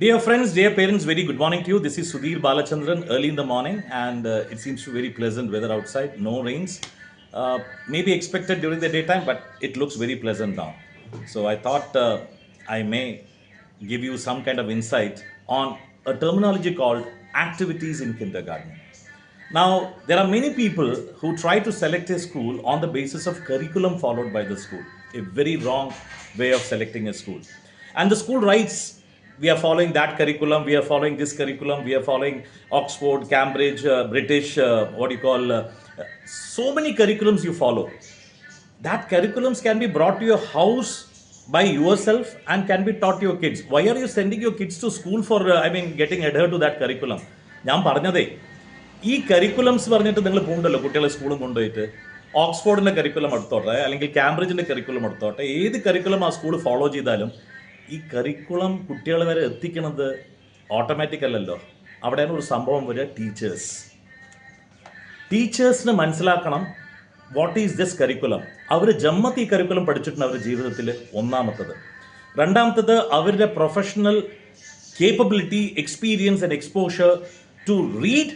Dear friends, dear parents, very good morning to you. This is Sudhir Balachandran early in the morning, and it seems to be very pleasant weather outside. No rains. Maybe expected during the daytime, but it looks very pleasant now. So I thought I may give you some kind of insight on a terminology called activities in kindergarten. Now, there are many people who try to select a school on the basis of curriculum followed by the school, a very wrong way of selecting a school. And the school writes, we are following that curriculum, we are following this curriculum, we are following Oxford, Cambridge, British, so many curriculums you follow. That curriculums can be brought to your house by yourself and can be taught to your kids. Why are you sending your kids to school for, getting adhered to that curriculum? ഞാൻ പറഞ്ഞതേ ഈ കരിക്കുലംസ് പറഞ്ഞിട്ട് നിങ്ങൾ പോകണ്ടല്ലോ കുട്ടികളെ സ്കൂളും കൊണ്ടുപോയിട്ട് ഓക്സ്ഫോർഡിൻ്റെ curriculum എടുത്തോട്ടെ അല്ലെങ്കിൽ കാംബ്രിഡ്ജിൻ്റെ കരിക്കുലം എടുത്തോട്ടെ ഏത് കരിക്കുലം ആ സ്കൂൾ ഫോളോ ചെയ്താലും ഈ കരിക്കുലം കുട്ടികളെ വരെ എത്തിക്കുന്നത് ഓട്ടോമാറ്റിക് അല്ലല്ലോ. അവിടെയാണ് ഒരു സംഭവം വരിക, ടീച്ചേഴ്സിന് മനസ്സിലാക്കണം വാട്ട് ഈസ് ദിസ് കരിക്കുലം. അവർ ജമ്മത്ത് ഈ കരിക്കുലം പഠിച്ചിട്ടുണ്ട് അവരുടെ ജീവിതത്തിൽ. ഒന്നാമത്തത്. രണ്ടാമത്തത് അവരുടെ professional capability, experience and exposure to read,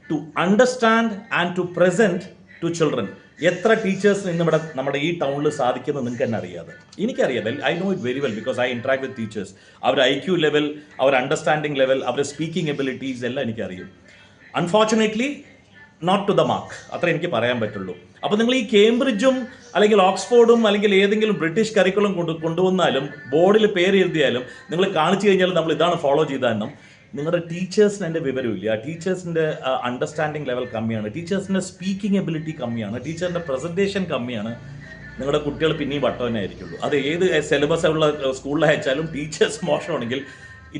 to understand and to present to children. എത്ര ടീച്ചേഴ്സിന് ഇന്നിവിടെ നമ്മുടെ ഈ ടൗണിൽ സാധിക്കുന്നത് നിങ്ങൾക്ക് തന്നെ അറിയാതെ. എനിക്കറിയാം, I know it very well because I interact with teachers. അവരുടെ IQ ലെവൽ, അവരുടെ അണ്ടർസ്റ്റാൻഡിങ് ലെവൽ, അവരുടെ സ്പീക്കിംഗ് എബിലിറ്റീസ് എല്ലാം എനിക്കറിയും. Unfortunately not to the mark, അത്ര എനിക്ക് പറയാൻ പറ്റുള്ളൂ. അപ്പോൾ നിങ്ങൾ ഈ കേംബ്രിഡ്ജും അല്ലെങ്കിൽ ഓക്സ്ഫോർഡും അല്ലെങ്കിൽ ഏതെങ്കിലും ബ്രിട്ടീഷ് കരിക്കുലം കൊണ്ടുവന്നാലും ബോർഡിൽ പേര് എഴുതിയാലും നിങ്ങൾ കാണിച്ചു കഴിഞ്ഞാൽ നമ്മൾ ഇതാണ് ഫോളോ ചെയ്താലും നിങ്ങളുടെ ടീച്ചേഴ്സിന് എൻ്റെ വിവരമില്ല. ടീച്ചേഴ്സിൻ്റെ അണ്ടർസ്റ്റാൻഡിങ് ലെവൽ കമ്മിയാണ്, ടീച്ചേഴ്സിൻ്റെ സ്പീക്കിംഗ് എബിലിറ്റി കമ്മിയാണ്, ടീച്ചറിൻ്റെ പ്രസൻറ്റേഷൻ കമ്മിയാണ്. നിങ്ങളുടെ കുട്ടികൾ പിന്നെയും വട്ടവനെ ആയിരിക്കുള്ളൂ. അത് ഏത് സിലബസ് ഉള്ള സ്കൂളിലയച്ചാലും ടീച്ചേഴ്സ് മോശമാണെങ്കിൽ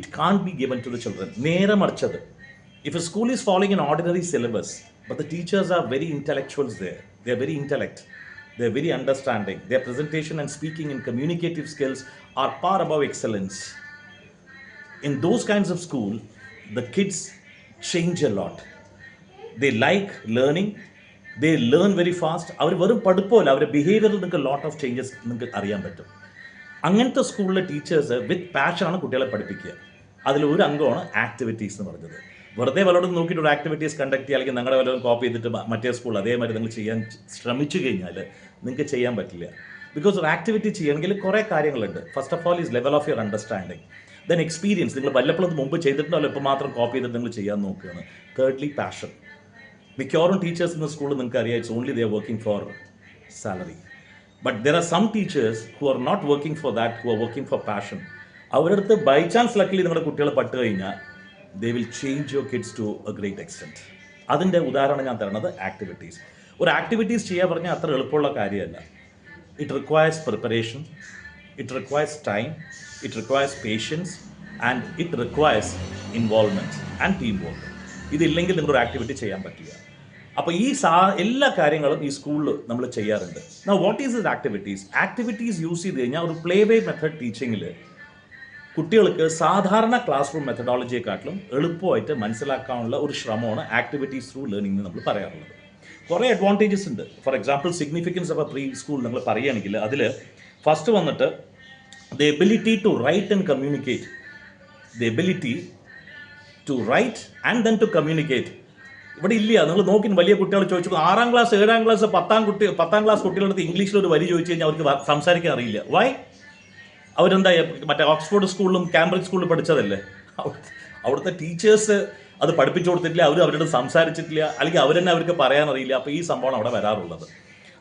it can be given to the children. നേരെ മറിച്ചത്, if a school is following an ordinary syllabus, but the teachers are very intellectuals there, they are very intellect, they are very understanding, their presentation and speaking and communicative skills are far above excellence. In those kinds of school, the kids change a lot. They like learning, they learn very fast. അവർ വെറും പഠിപ്പമല്ല, അവരുടെ ബിഹേവിയറിൽ നിങ്ങൾക്ക് lot of changes നിങ്ങൾക്ക് അറിയാൻ പറ്റും. അങ്ങനത്തെ സ്കൂളിലെ teachers വിത്ത് പാഷനാണ് കുട്ടികളെ പഠിപ്പിക്കുക. അതിലൊരു അംഗമാണ് ആക്ടിവിറ്റീസ് എന്ന് പറഞ്ഞത്. വെറുതെ വല്ലതും നോക്കിയിട്ട് ഒരു ആക്ടിവിറ്റീസ് കണ്ടക്ട് ചെയ്യുക അല്ലെങ്കിൽ നിങ്ങളുടെ വല്ലതും കോപ്പി ചെയ്തിട്ട് മറ്റേ സ്കൂൾ അതേമാതിരി നിങ്ങൾ ചെയ്യാൻ ശ്രമിച്ചു കഴിഞ്ഞാൽ നിങ്ങൾക്ക് ചെയ്യാൻ പറ്റില്ല. ബിക്കോസ് ഒരു ആക്ടിവിറ്റി ചെയ്യണമെങ്കിൽ കുറേ കാര്യങ്ങളുണ്ട്. First of all is level of your understanding, then experience. നിങ്ങൾ വല്ലപ്പോഴും മുമ്പ് ചെയ്തിട്ടുണ്ടല്ലോ, ഇപ്പോൾ മാത്രം കോപ്പി ചെയ്തിട്ട് നിങ്ങൾ ചെയ്യാൻ നോക്കുകയാണ്. Thirdly passion. മിക്കവാറും ടീച്ചേഴ്സ് ഇന്ന് സ്കൂളിൽ നിങ്ങൾക്ക് അറിയാം, it's only they are working for salary. But there are some teachers who are not working for that, who are working for passion. അവരുടെ അടുത്ത് ബൈ ചാൻസ് ലക്കിലി നിങ്ങളുടെ കുട്ടികൾ പെട്ട് കഴിഞ്ഞാൽ they will change your kids to a great extent. അതിൻ്റെ ഉദാഹരണം ഞാൻ തരുന്നത് ആക്ടിവിറ്റീസ്. ഒരു ആക്ടിവിറ്റീസ് ചെയ്യാൻ പറഞ്ഞാൽ അത്ര എളുപ്പമുള്ള കാര്യമല്ല. It requires preparation, it requires time, it requires patience and it requires involvement and team work. ഇതില്ലെങ്കിൽ നിങ്ങളൊരു ആക്ടിവിറ്റി ചെയ്യാൻ പറ്റില്ല. അപ്പോൾ ഈ എല്ലാ കാര്യങ്ങളും ഈ സ്കൂളിൽ നമ്മൾ ചെയ്യാറുണ്ട്. Now what is this activities? Activities use ചെയ്ത് കഴിഞ്ഞാൽ ഒരു പ്ലേ വേ മെത്തേഡ് ടീച്ചിങ്ങിൽ കുട്ടികൾക്ക് സാധാരണ ക്ലാസ് റൂം മെത്തഡോളജിയെക്കാട്ടിലും എളുപ്പമായിട്ട് മനസ്സിലാക്കാനുള്ള ഒരു ശ്രമമാണ് ആക്ടിവിറ്റീസ് ത്രൂ ലേണിംഗ് എന്ന് നമ്മൾ പറയാറുള്ളത്. കുറേ അഡ്വാൻറ്റേജസ് ഉണ്ട്. For example, significance of a preschool നമ്മൾ പറയുകയാണെങ്കിൽ അതിൽ ഫസ്റ്റ് വന്നിട്ട് the ability to write and communicate. The ability to write and then to communicate ഇവിടെ ഇല്ല. നിങ്ങൾ നോക്കി വലിയ കുട്ടികൾ ചോദിച്ചു, 6ാം ക്ലാസ് 7ാം ക്ലാസ് 10ാം ക്ലാസ് കുട്ടികളടുത്ത് ഇംഗ്ലീഷിൽ ഒരു വരി ചോദിച്ചു കഴിഞ്ഞാൽ അവർക്ക് സംസാരിക്കാൻ അറിയില്ല. വൈ? അവരെന്താ മറ്റേ ഓക്സ്ഫോർഡ് സ്കൂളിലും കാംബ്രിഡ്ജ് സ്കൂളിലും പഠിച്ചതല്ലേ. അവിടുത്തെ ടീച്ചേഴ്സ് അത് പഠിപ്പിച്ചു കൊടുത്തിട്ടില്ല, അവരോട് സംസാരിച്ചിട്ടില്ല, അല്ലെങ്കിൽ അവർ തന്നെ അവർക്ക് പറയാനറിയില്ല. അപ്പോൾ ഈ സംഭവമാണ് അവിടെ വരാറുള്ളത്.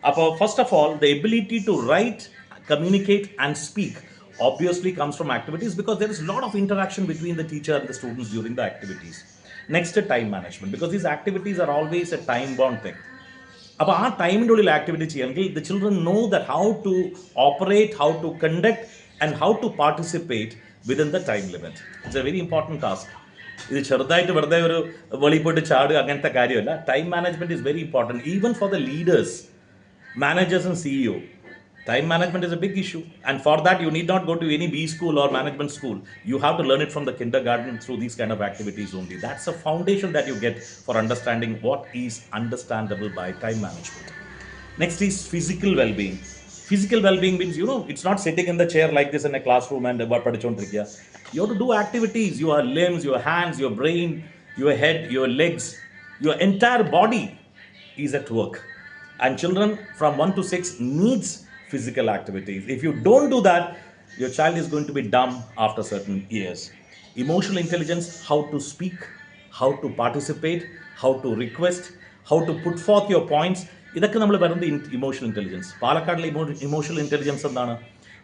അപ്പോൾ first of all the ability to write, communicate and speak obviously comes from activities because there is a lot of interaction between the teacher and the students during the activities. Next, time management, because these activities are always a time bound thing. അപ്പോൾ ആ ടൈമിൻ്റെ ഉള്ളിൽ activity ചെയ്യണമെങ്കിൽ the children know that how to operate, how to conduct and how to participate within the time limit. It's a very important task. ഇത് ചെറുതായിട്ട് വെറുതെ ഒരു വെളിയിൽ പോയിട്ട് ചാടുക അങ്ങനത്തെ കാര്യമല്ല. Time management is very important even for the leaders, managers and CEO. Time management is a big issue, and for that you need not go to any B school or management school. You have to learn it from the kindergarten through these kind of activities only. That's a foundation that you get for understanding what is understandable by time management. Next is physical well-being. Physical well-being means, it's not sitting in the chair like this in a classroom and പഠിച്ചുകൊണ്ടിരിക്കുക. You have to do activities. Your limbs, your hands, your brain, your head, your legs, your entire body is at work. And children from 1 to 6 needs physical activities. If you don't do that, your child is going to be dumb after certain years. Emotional intelligence, how to speak, how to participate, how to request, how to put forth your points. ഇതൊക്കെ നമ്മൾ പറയുന്നത് emotional intelligence. പാലക്കാടിലെ emotional intelligence എന്താണ്?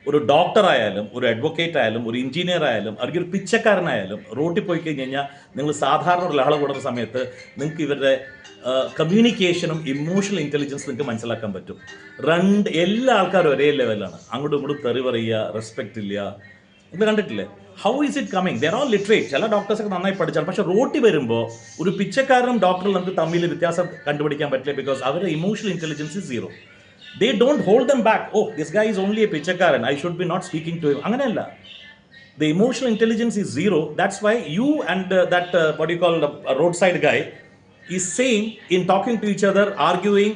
ഒരു doctor ആയാലും, ഒരു advocate ആയാലും, ഒരു engineer ആയാലും, അല്ലെങ്കിൽ ഒരു പിച്ചക്കാരനായാലും റോട്ടിൽ പോയി കഴിഞ്ഞ് കഴിഞ്ഞാൽ നിങ്ങൾ സാധാരണ ഒരു ലഹള കൂടുന്ന സമയത്ത് നിങ്ങൾക്ക് ഇവരുടെ കമ്മ്യൂണിക്കേഷനും ഇമോഷണൽ ഇൻ്റലിജൻസ് നിങ്ങൾക്ക് മനസ്സിലാക്കാൻ പറ്റും. എല്ലാ ആൾക്കാരും ഒരേ ലെവലാണ്. അങ്ങോട്ടും ഇങ്ങോട്ടും തെറി പറയുക, റെസ്പെക്റ്റ് ഇല്ല. നിങ്ങൾ കണ്ടിട്ടില്ലേ? How is it coming? There are literate. ചില ഡോക്ടേഴ്സൊക്കെ നന്നായി പഠിച്ചാൽ, പക്ഷേ റോട്ടിൽ വരുമ്പോൾ ഒരു പിച്ചക്കാരനും ഡോക്ടറും നമുക്ക് തമ്മിൽ വ്യത്യാസം കണ്ടുപിടിക്കാൻ പറ്റില്ല. ബിക്കോസ് അവരുടെ emotional intelligence is zero. They don't hold them back. Oh, this guy is only a pichakaran, I should be not speaking to him. Anganella. The emotional intelligence is zero. That's why you and that what do you call a roadside guy is saying in talking to each other, arguing,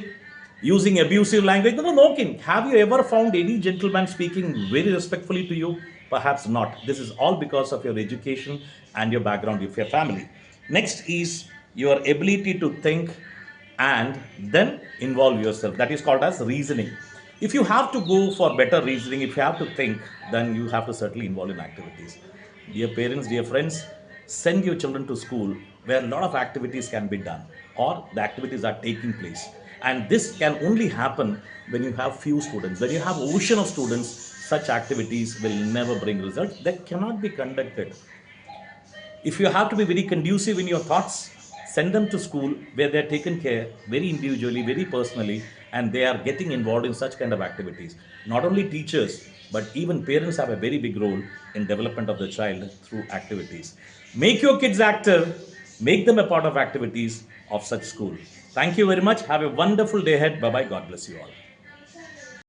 using abusive language. No, knocking. Have you ever found any gentleman speaking very respectfully to you? Perhaps not. This is all because of your education and your background of your family. Next is your ability to think and then involve yourself. That is called as reasoning. If you have to go for better reasoning, if you have to think, then you have to certainly involve in activities. Dear parents, dear friends, send your children to school where a lot of activities can be done or the activities are taking place. And this can only happen when you have few students. When you have ocean of students, such activities will never bring results. They cannot be conducted. If you have to be very conducive in your thoughts, send them to school where they are taken care very individually, very personally, and they are getting involved in such kind of activities. Not only teachers, but even parents have a very big role in development of the child through activities. Make your kids active, make them a part of activities of such school. Thank you very much. Have a wonderful day ahead. Bye-bye. God bless you all.